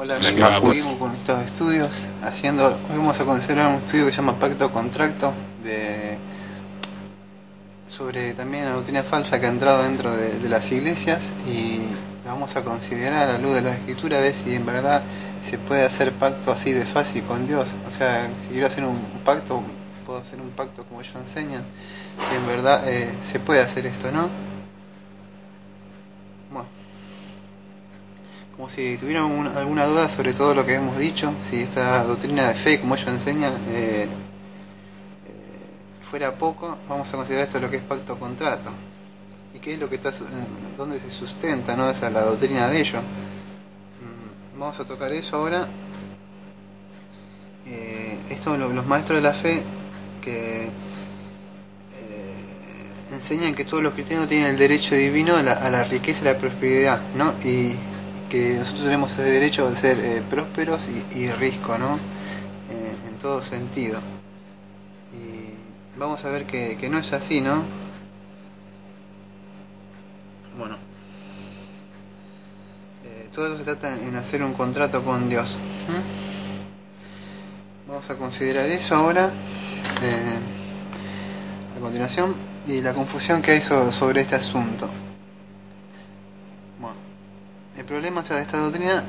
Hola amigos, seguimos con estos estudios hoy vamos a considerar un estudio que se llama Pacto Contracto sobre también la doctrina falsa que ha entrado dentro de las iglesias, y la vamos a considerar a la luz de la escritura, a ver si en verdad se puede hacer pacto así de fácil con Dios. O sea, si quiero hacer un pacto, puedo hacer un pacto como ellos enseñan, si en verdad se puede hacer esto, ¿no? Bueno, como si tuvieran alguna duda sobre todo lo que hemos dicho, si esta doctrina de fe, como ellos enseñan, fuera poco, vamos a considerar esto lo que es pacto contrato. ¿Y qué es lo que está, dónde se sustenta, no? Esa es la doctrina de ellos. Vamos a tocar eso ahora. Esto los maestros de la fe que enseñan que todos los cristianos tienen el derecho divino a la riqueza y la prosperidad, ¿no? Y que nosotros tenemos ese derecho de ser prósperos y ricos, ¿no? En todo sentido. Y vamos a ver que no es así, ¿no? Bueno, todo se trata en hacer un contrato con Dios. Vamos a considerar eso ahora, a continuación, y la confusión que hay sobre este asunto. Bueno, el problema, o sea, de esta doctrina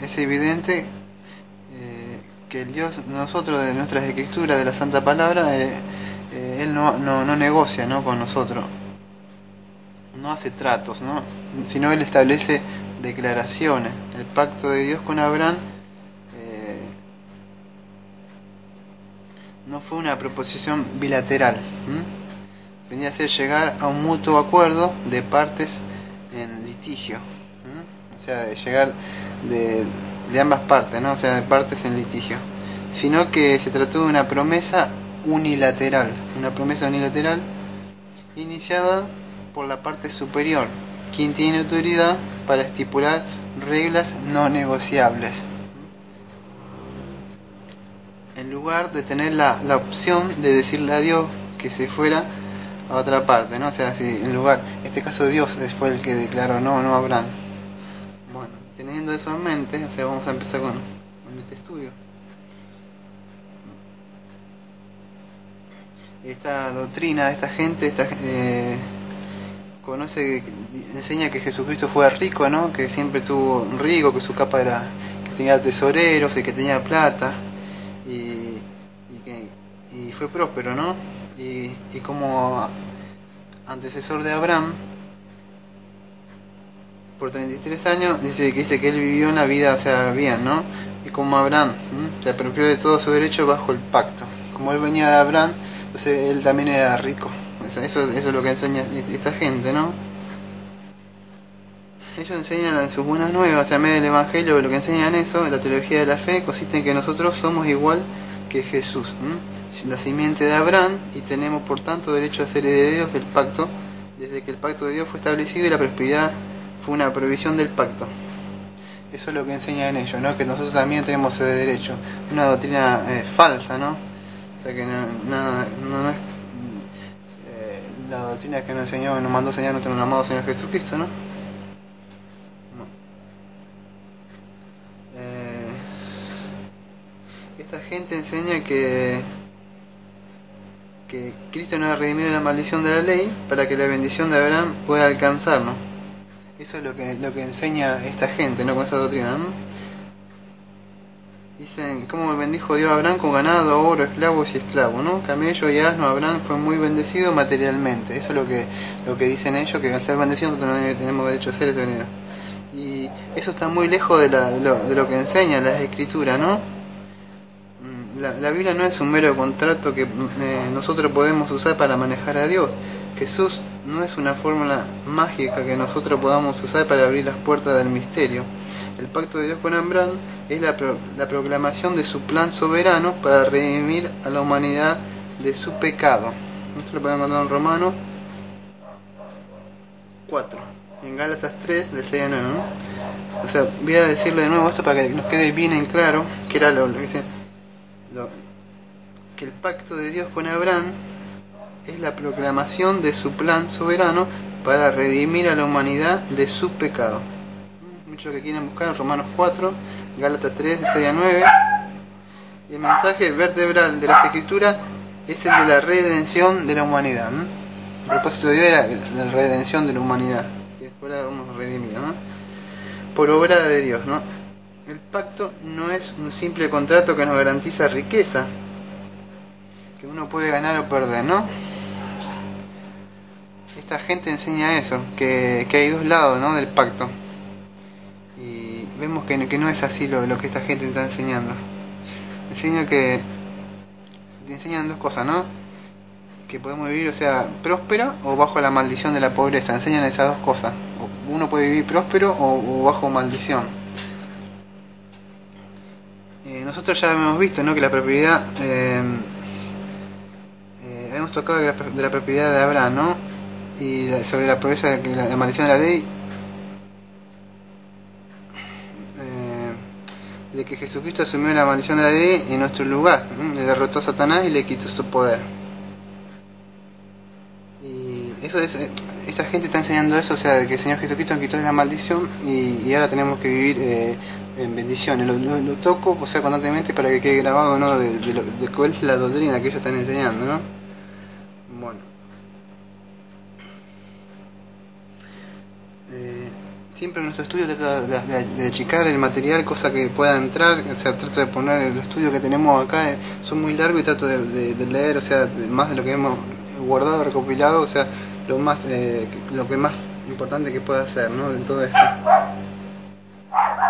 es evidente, que el Dios, nosotros, de nuestras escrituras, de la Santa Palabra, Él no negocia, ¿no?, con nosotros, no hace tratos, ¿no?, sino Él establece declaraciones. El pacto de Dios con Abraham no fue una proposición bilateral, venía a ser llegar a un mutuo acuerdo de partes en litigio, o sea, de llegar de ambas partes, ¿no? O sea, de partes en litigio, sino que se trató de una promesa unilateral, iniciada por la parte superior, quien tiene autoridad para estipular reglas no negociables, en lugar de tener la opción de decirle a Dios que se fuera a otra parte, ¿no? O sea, si en lugar, en este caso Dios fue el que declaró, no Abraham. Bueno, teniendo eso en mente, o sea, vamos a empezar con este estudio. Esta doctrina, esta gente, enseña que Jesucristo fue rico, ¿no? Que siempre estuvo rico, que su capa era, que tenía tesoreros y que tenía plata, y fue próspero, ¿no? Y como antecesor de Abraham, por 33 años, dice que él vivió una vida, o sea, bien, ¿no? Y como Abraham se apropió de todo su derecho bajo el pacto. Como él venía de Abraham, entonces él también era rico. Eso es lo que enseña esta gente, ¿no? Ellos enseñan en sus buenas nuevas, a medio del Evangelio, lo que enseñan eso, la teología de la fe, consiste en que nosotros somos igual que Jesús, la simiente de Abraham, y tenemos por tanto derecho a ser herederos del pacto, desde que el pacto de Dios fue establecido y la prosperidad fue una provisión del pacto. Eso es lo que enseñan ellos, ¿no? Que nosotros también tenemos ese derecho. Una doctrina falsa, ¿no? O sea que no es la doctrina que nos mandó a enseñar nuestro amado Señor Jesucristo, ¿no? Esta gente enseña que Cristo nos ha redimido de la maldición de la ley para que la bendición de Abraham pueda alcanzarnos. Eso es lo que enseña esta gente, ¿no?, con esa doctrina, ¿no? Dicen, ¿cómo bendijo Dios a Abraham con ganado, oro, esclavos y esclavos, ¿no? Camello y asno. Abraham fue muy bendecido materialmente. Eso es lo que dicen ellos, que al ser bendecidos nosotros no tenemos derecho a ser ese bendecido. Y eso está muy lejos de lo que enseñan las escrituras, ¿no? La Biblia no es un mero contrato que nosotros podemos usar para manejar a Dios. Jesús no es una fórmula mágica que nosotros podamos usar para abrir las puertas del misterio. El pacto de Dios con Abraham es la proclamación de su plan soberano para redimir a la humanidad de su pecado. Esto lo podemos encontrar en Romanos 4, en Gálatas 3, del 6 al 9, ¿no? O sea, voy a decirle de nuevo esto para que nos quede bien en claro, que era lo que dice, que el pacto de Dios con Abraham es la proclamación de su plan soberano para redimir a la humanidad de su pecado. muchos que quieren buscar en Romanos 4, Gálatas 3, de 6 a 9. Y el mensaje vertebral de las Escrituras es el de la redención de la humanidad, ¿no? El propósito de Dios era la redención de la humanidad, que fuéramos redimidos, ¿no? Por obra de Dios, ¿no? El pacto no es un simple contrato que nos garantiza riqueza, que uno puede ganar o perder, ¿no? Esta gente enseña eso, que hay dos lados, ¿no?, del pacto. Y vemos que no es así lo que esta gente está enseñando. Enseña que te enseñan dos cosas, ¿no? Que podemos vivir, o sea, próspero o bajo la maldición de la pobreza. Enseñan esas dos cosas. Uno puede vivir próspero o bajo maldición. Nosotros ya hemos visto, ¿no?, que la propiedad, hemos tocado de la propiedad de Abraham, ¿no? Y sobre la pobreza, la maldición de la ley, de que Jesucristo asumió la maldición de la ley en nuestro lugar, le derrotó a Satanás y le quitó su poder. Y eso es, esta gente está enseñando eso, o sea, de que el Señor Jesucristo quitó la maldición y ahora tenemos que vivir en bendiciones. Lo toco, o sea, constantemente para que quede grabado, ¿no?, de cuál es la doctrina que ellos están enseñando, ¿no? Bueno. Siempre en nuestro estudio trato de achicar el material, cosa que pueda entrar, o sea, trato de poner el estudio que tenemos acá, son muy largos y trato de leer, o sea, más de lo que hemos guardado, recopilado, o sea, lo que más importante que pueda hacer, ¿no?, de todo esto.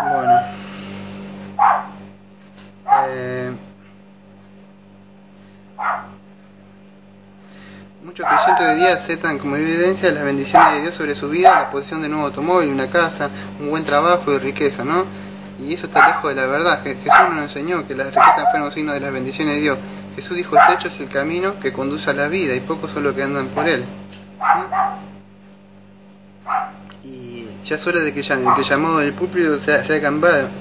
Bueno. Muchos creyentes hoy día aceptan como evidencia las bendiciones de Dios sobre su vida, la posesión de un nuevo automóvil, una casa, un buen trabajo y riqueza, ¿no? Y eso está lejos de la verdad. Jesús nos enseñó que las riquezas fueron un signo de las bendiciones de Dios. Jesús dijo: estrecho es el camino que conduce a la vida y pocos son los que andan por él. Y ya es hora de que el llamado del púlpito sea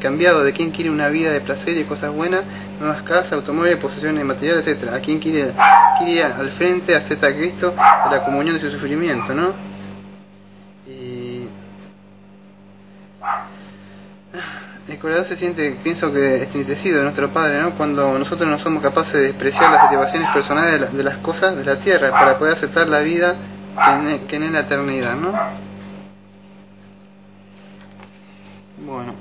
cambiado de quien quiere una vida de placer y cosas buenas, nuevas casas, automóviles, posesiones materiales, etc. A quien quiere ir al frente, acepta a Cristo a la comunión de su sufrimiento, ¿no? Y el corazón se siente, pienso que entristecido de nuestro Padre, ¿no?, cuando nosotros no somos capaces de despreciar las satisfacciones personales de las cosas de la tierra para poder aceptar la vida que en la eternidad, ¿no? Bueno,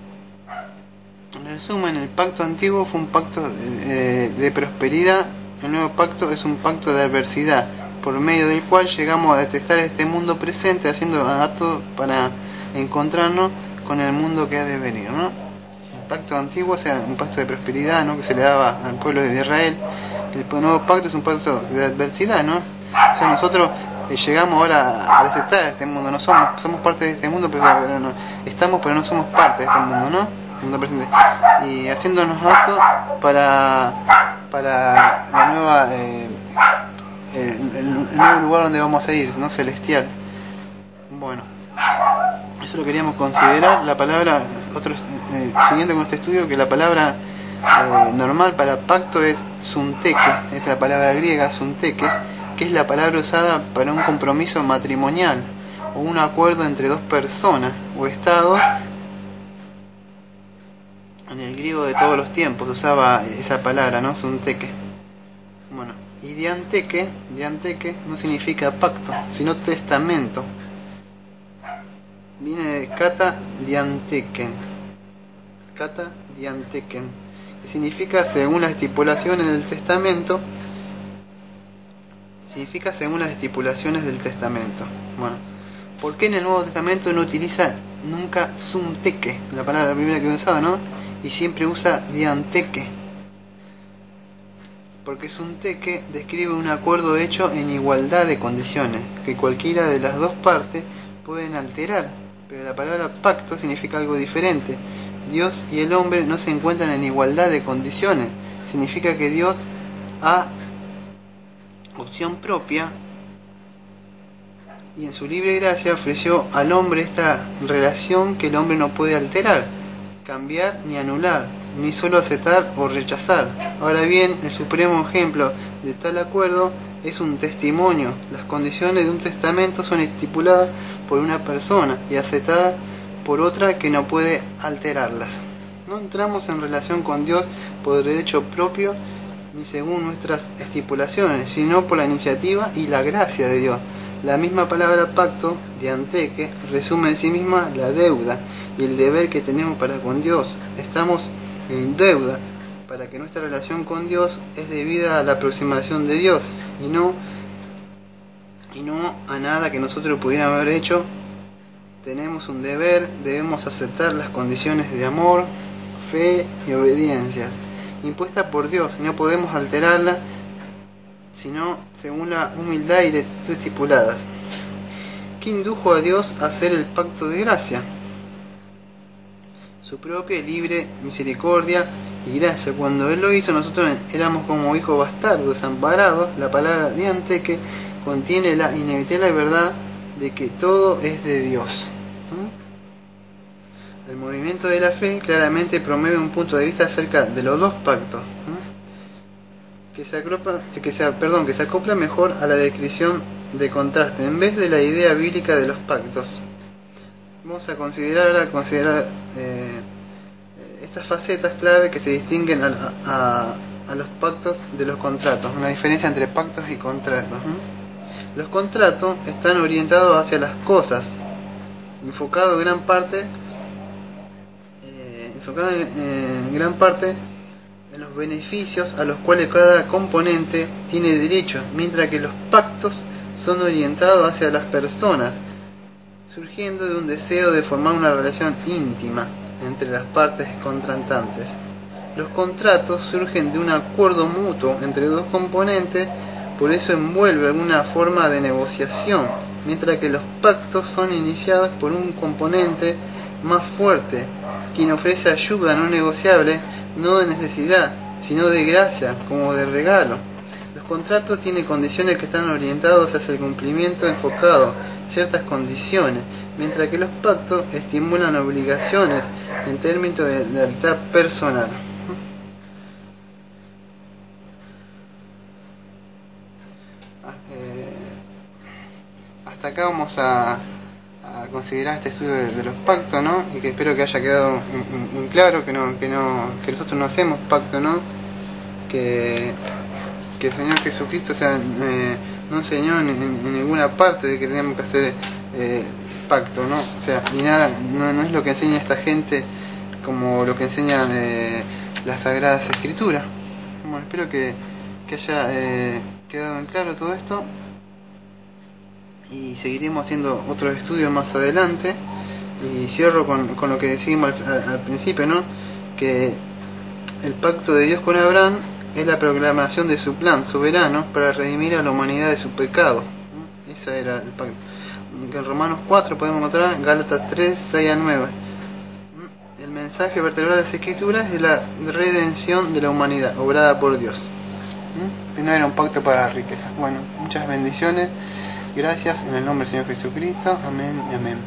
en resumen, el pacto antiguo fue un pacto de prosperidad. El nuevo pacto es un pacto de adversidad, por medio del cual llegamos a detestar este mundo presente, haciendo actos para encontrarnos con el mundo que ha de venir, ¿no? El pacto antiguo, o sea, un pacto de prosperidad, ¿no?, que se le daba al pueblo de Israel. El nuevo pacto es un pacto de adversidad, ¿no? O sea, nosotros llegamos ahora a detestar este mundo, no somos parte de este mundo, pero no, estamos, pero no somos parte de este mundo, ¿no? Mundo presente. Y haciéndonos aptos para la nueva el nuevo lugar donde vamos a ir, ¿no?, celestial. Bueno, eso lo queríamos considerar. La palabra, siguiendo con este estudio, que la palabra normal para pacto es sunteke, es la palabra griega sunteke, que es la palabra usada para un compromiso matrimonial o un acuerdo entre dos personas o estados. En el griego de todos los tiempos usaba esa palabra, ¿no?, sunteke. Bueno, y dianteke no significa pacto, sino testamento. Viene de kata dianteken, que significa según las estipulaciones del testamento. Bueno, ¿por qué en el Nuevo Testamento no utiliza nunca sunteke, la palabra primera que usaba, ¿no?, y siempre usa dianteke? Porque sunteke describe un acuerdo hecho en igualdad de condiciones, que cualquiera de las dos partes pueden alterar, pero la palabra pacto significa algo diferente. Dios y el hombre no se encuentran en igualdad de condiciones, significa que Dios ha opción propia y en su libre gracia ofreció al hombre esta relación que el hombre no puede alterar, cambiar ni anular, ni solo aceptar o rechazar. Ahora bien, el supremo ejemplo de tal acuerdo es un testimonio. Las condiciones de un testamento son estipuladas por una persona y aceptadas por otra que no puede alterarlas. No entramos en relación con Dios por derecho propio ni según nuestras estipulaciones, sino por la iniciativa y la gracia de Dios. La misma palabra pacto, dianteque, resume en sí misma la deuda y el deber que tenemos para con Dios. Estamos en deuda para que nuestra relación con Dios es debida a la aproximación de Dios y no a nada que nosotros pudiéramos haber hecho. Tenemos un deber, debemos aceptar las condiciones de amor, fe y obediencias impuestas por Dios, y no podemos alterarla sino según la humildad y rectitud estipuladas. ¿Qué indujo a Dios a hacer el pacto de gracia? Su propia y libre misericordia y gracia. Cuando Él lo hizo, nosotros éramos como hijos bastardos, desamparados. La palabra dianteque contiene la inevitable verdad de que todo es de Dios. El movimiento de la fe claramente promueve un punto de vista acerca de los dos pactos, que se acopla mejor a la descripción de contraste en vez de la idea bíblica de los pactos. Vamos a considerar estas facetas clave que se distinguen a los pactos de los contratos, una diferencia entre pactos y contratos. Los contratos están orientados hacia las cosas, enfocados en gran parte en los beneficios a los cuales cada componente tiene derecho, mientras que los pactos son orientados hacia las personas, surgiendo de un deseo de formar una relación íntima entre las partes contratantes. Los contratos surgen de un acuerdo mutuo entre dos componentes, por eso envuelve alguna forma de negociación, mientras que los pactos son iniciados por un componente más fuerte, quien ofrece ayuda no negociable, no de necesidad, sino de gracia, como de regalo. Los contratos tienen condiciones que están orientados hacia el cumplimiento enfocado, ciertas condiciones, mientras que los pactos estimulan obligaciones en términos de lealtad personal. Hasta acá vamos a considerar este estudio de los pactos, ¿no? Y que espero que haya quedado en claro que nosotros no hacemos pacto, ¿no? Que el Señor Jesucristo, no enseñó en ninguna parte de que tenemos que hacer pacto, ¿no? O sea, y nada, no es lo que enseña esta gente como lo que enseñan las Sagradas Escrituras. Bueno, espero que haya quedado en claro todo esto. Y seguiremos haciendo otros estudios más adelante. Y cierro con lo que decimos al principio, ¿no? Que el pacto de Dios con Abraham es la proclamación de su plan soberano para redimir a la humanidad de su pecado. Ese era el pacto. En Romanos 4 podemos encontrar, Gálatas 3, 6 a 9. El mensaje vertebral de las Escrituras es la redención de la humanidad, obrada por Dios. Primero era un pacto para la riqueza. Bueno, muchas bendiciones. Gracias en el nombre del Señor Jesucristo. Amén y amén.